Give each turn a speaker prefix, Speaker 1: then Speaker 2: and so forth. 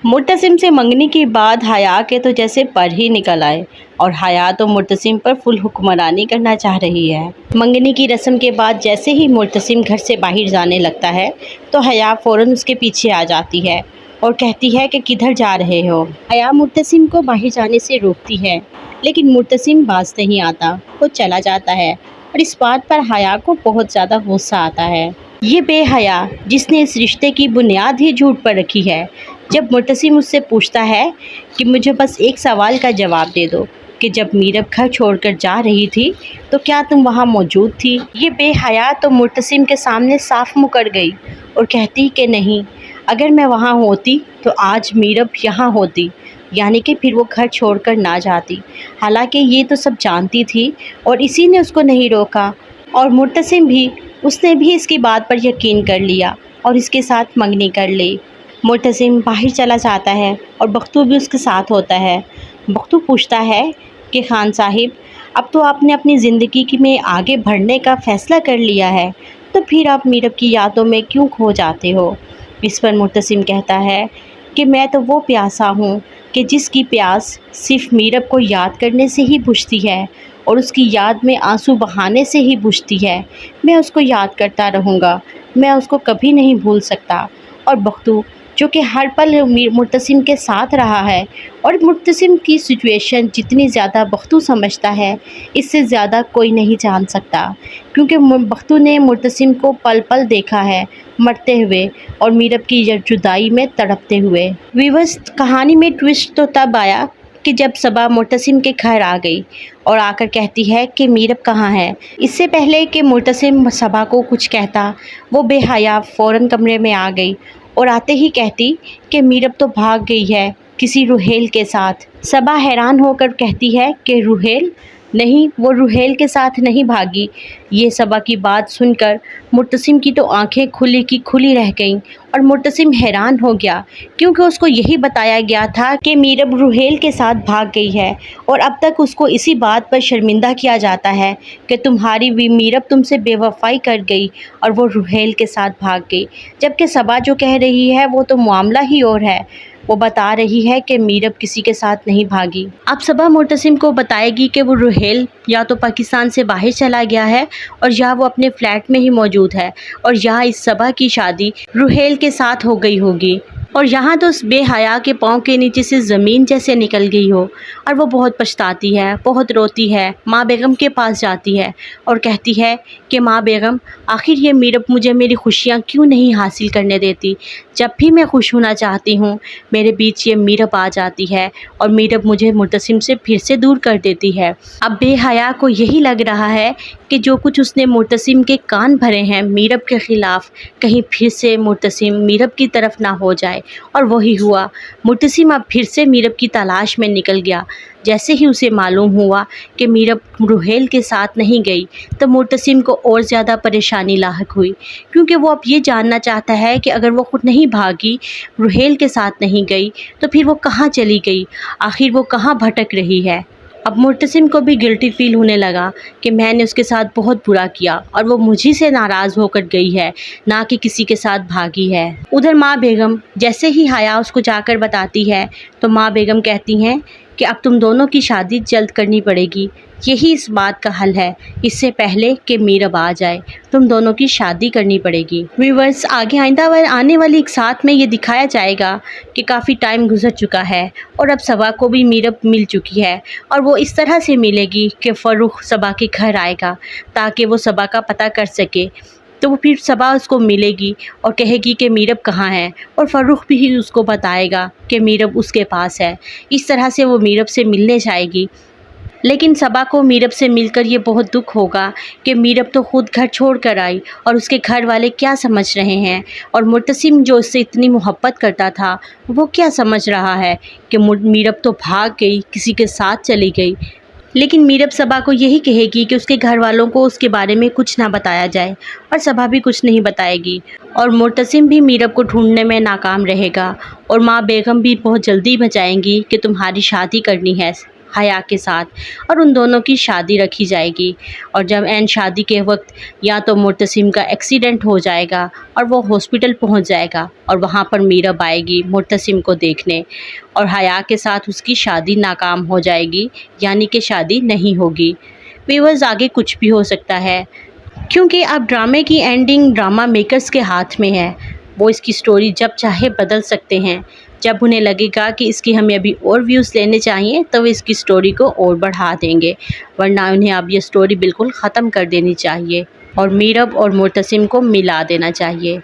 Speaker 1: مرتسم سے منگنی کے بعد حیا کے تو جیسے پر ہی نکل آئے، اور حیا تو مرتسم پر فل حکمرانی کرنا چاہ رہی ہے۔ منگنی کی رسم کے بعد جیسے ہی مرتسم گھر سے باہر جانے لگتا ہے تو حیا فوراً اس کے پیچھے آ جاتی ہے اور کہتی ہے کہ کدھر جا رہے ہو۔ حیا مرتسم کو باہر جانے سے روکتی ہے، لیکن مرتسم باز نہیں آتا، وہ چلا جاتا ہے، اور اس بات پر حیا کو بہت زیادہ غصہ آتا ہے۔ یہ بے حیا جس نے اس رشتے کی بنیاد ہی جھوٹ پر رکھی ہے۔ جب مرتسم اس سے پوچھتا ہے کہ مجھے بس ایک سوال کا جواب دے دو کہ جب میرب گھر چھوڑ کر جا رہی تھی تو کیا تم وہاں موجود تھی؟ یہ بے حیا تو مرتسم کے سامنے صاف مکر گئی اور کہتی کہ نہیں، اگر میں وہاں ہوتی تو آج میرب یہاں ہوتی، یعنی کہ پھر وہ گھر چھوڑ کر نہ جاتی۔ حالانکہ یہ تو سب جانتی تھی اور اسی نے اس کو نہیں روکا، اور مرتسم بھی، اس نے بھی اس کی بات پر یقین کر لیا اور اس کے ساتھ منگنی کر لی۔ مرتسم باہر چلا جاتا ہے اور بختو بھی اس کے ساتھ ہوتا ہے۔ بختو پوچھتا ہے کہ خان صاحب، اب تو آپ نے اپنی زندگی میں آگے بڑھنے کا فیصلہ کر لیا ہے، تو پھر آپ میرب کی یادوں میں کیوں کھو جاتے ہو؟ اس پر مرتسم کہتا ہے کہ میں تو وہ پیاسا ہوں کہ جس کی پیاس صرف میرب کو یاد کرنے سے ہی بجھتی ہے اور اس کی یاد میں آنسو بہانے سے ہی بجھتی ہے۔ میں اس کو یاد کرتا رہوں گا، میں اس کو کبھی نہیں بھول سکتا۔ اور بختو جو کہ ہر پل مرتسم کے ساتھ رہا ہے، اور مرتسم کی سچویشن جتنی زیادہ بختو سمجھتا ہے اس سے زیادہ کوئی نہیں جان سکتا، کیونکہ بختو نے مرتسم کو پل پل دیکھا ہے مرتے ہوئے اور میرب کی جدائی میں تڑپتے ہوئے۔ ویورز، کہانی میں ٹوسٹ تو تب آیا کہ جب صبا مرتسم کے گھر آ گئی اور آ کر کہتی ہے کہ میرب کہاں ہے۔ اس سے پہلے کہ مرتسم صبا کو کچھ کہتا، وہ بے حیا فوراً کمرے میں آ گئی اور آتے ہی کہتی کہ میرب تو بھاگ گئی ہے کسی روحیل کے ساتھ۔ صبا حیران ہو کر کہتی ہے کہ روحیل؟ نہیں، وہ روحیل کے ساتھ نہیں بھاگی۔ یہ صبا کی بات سن کر مرتسم کی تو آنکھیں کھلی کی کھلی رہ گئیں، اور مرتسم حیران ہو گیا کیونکہ اس کو یہی بتایا گیا تھا کہ میرب روحیل کے ساتھ بھاگ گئی ہے، اور اب تک اس کو اسی بات پر شرمندہ کیا جاتا ہے کہ تمہاری میرب تم سے بے وفائی کر گئی اور وہ روحیل کے ساتھ بھاگ گئی، جبکہ صبا جو کہہ رہی ہے وہ تو معاملہ ہی اور ہے۔ وہ بتا رہی ہے کہ میرب کسی کے ساتھ نہیں بھاگی۔ اب صبا مرتسم کو بتائے گی کہ وہ روحیل یا تو پاکستان سے باہر چلا گیا ہے اور یا وہ اپنے فلیٹ میں ہی موجود ہے، اور یا اس صبا کی شادی روحیل کے ساتھ ہو گئی ہوگی، اور یہاں تو اس بے حیا کے پاؤں کے نیچے سے زمین جیسے نکل گئی ہو، اور وہ بہت پچھتاتی ہے، بہت روتی ہے، ماں بیگم کے پاس جاتی ہے اور کہتی ہے کہ ماں بیگم، آخر یہ میرب مجھے میری خوشیاں کیوں نہیں حاصل کرنے دیتی؟ جب بھی میں خوش ہونا چاہتی ہوں میرے بیچ یہ میرب آ جاتی ہے اور میرب مجھے مرتسم سے پھر سے دور کر دیتی ہے۔ اب بے حیا کو یہی لگ رہا ہے کہ جو کچھ اس نے مرتسم کے کان بھرے ہیں میرب کے خلاف، کہیں پھر سے مرتسم میرب کی طرف نہ ہو جائے، اور وہی ہوا۔ مرتسم اب پھر سے میرب کی تلاش میں نکل گیا۔ جیسے ہی اسے معلوم ہوا کہ میرب روحیل کے ساتھ نہیں گئی تو مرتسم کو اور زیادہ پریشانی لاحق ہوئی، کیونکہ وہ اب یہ جاننا چاہتا ہے کہ اگر وہ خود نہیں بھاگی، روحیل کے ساتھ نہیں گئی، تو پھر وہ کہاں چلی گئی، آخر وہ کہاں بھٹک رہی ہے۔ اب مرتسم کو بھی گلٹی فیل ہونے لگا کہ میں نے اس کے ساتھ بہت برا کیا اور وہ مجھی سے ناراض ہو کر گئی ہے، نہ کہ کسی کے ساتھ بھاگی ہے۔ ادھر ماں بیگم جیسے ہی حیا اس کو جا کر بتاتی ہے تو ماں بیگم کہتی ہیں کہ اب تم دونوں کی شادی جلد کرنی پڑے گی، یہی اس بات کا حل ہے، اس سے پہلے کہ میرب آ جائے تم دونوں کی شادی کرنی پڑے گی۔ ویورز، آگے آنے والی ایک ساتھ میں یہ دکھایا جائے گا کہ کافی ٹائم گزر چکا ہے اور اب صبا کو بھی میرب مل چکی ہے، اور وہ اس طرح سے ملے گی کہ فرخ صبا کے گھر آئے گا تاکہ وہ صبا کا پتہ کر سکے، تو وہ پھر صبا اس کو ملے گی اور کہے گی کہ میرب کہاں ہے، اور فرخ بھی اس کو بتائے گا کہ میرب اس کے پاس ہے۔ اس طرح سے وہ میرب سے ملنے جائے گی، لیکن صبا کو میرب سے مل کر یہ بہت دکھ ہوگا کہ میرب تو خود گھر چھوڑ کر آئی اور اس کے گھر والے کیا سمجھ رہے ہیں، اور مرتسم جو اس سے اتنی محبت کرتا تھا وہ کیا سمجھ رہا ہے کہ میرب تو بھاگ گئی، کسی کے ساتھ چلی گئی۔ لیکن میرب صبا کو یہی کہے گی کہ اس کے گھر والوں کو اس کے بارے میں کچھ نہ بتایا جائے، اور صبا بھی کچھ نہیں بتائے گی، اور مرتسم بھی میرب کو ڈھونڈنے میں ناکام رہے گا، اور ماں بیگم بھی بہت جلدی بچائیں گی کہ تمہاری شادی کرنی ہے۔ حیا کے ساتھ اور ان دونوں کی شادی رکھی جائے گی۔ اور جب اینڈ شادی کے وقت یا تو مرتسم کا ایکسیڈنٹ ہو جائے گا اور وہ ہاسپٹل پہنچ جائے گا اور وہاں پر میرب آئے گی مرتسم کو دیکھنے، اور حیا کے ساتھ اس کی شادی ناکام ہو جائے گی، یعنی کہ شادی نہیں ہوگی۔ ویورز، آگے کچھ بھی ہو سکتا ہے، کیونکہ اب ڈرامے کی اینڈنگ ڈرامہ میکرز کے ہاتھ میں ہے۔ وہ اس کی سٹوری جب چاہے بدل سکتے ہیں۔ جب انہیں لگے گا کہ اس کی ہمیں ابھی اور ویوز لینے چاہیے تو وہ اس کی سٹوری کو اور بڑھا دیں گے، ورنہ انہیں اب یہ سٹوری بالکل ختم کر دینی چاہیے اور میرب اور مرتسم کو ملا دینا چاہیے۔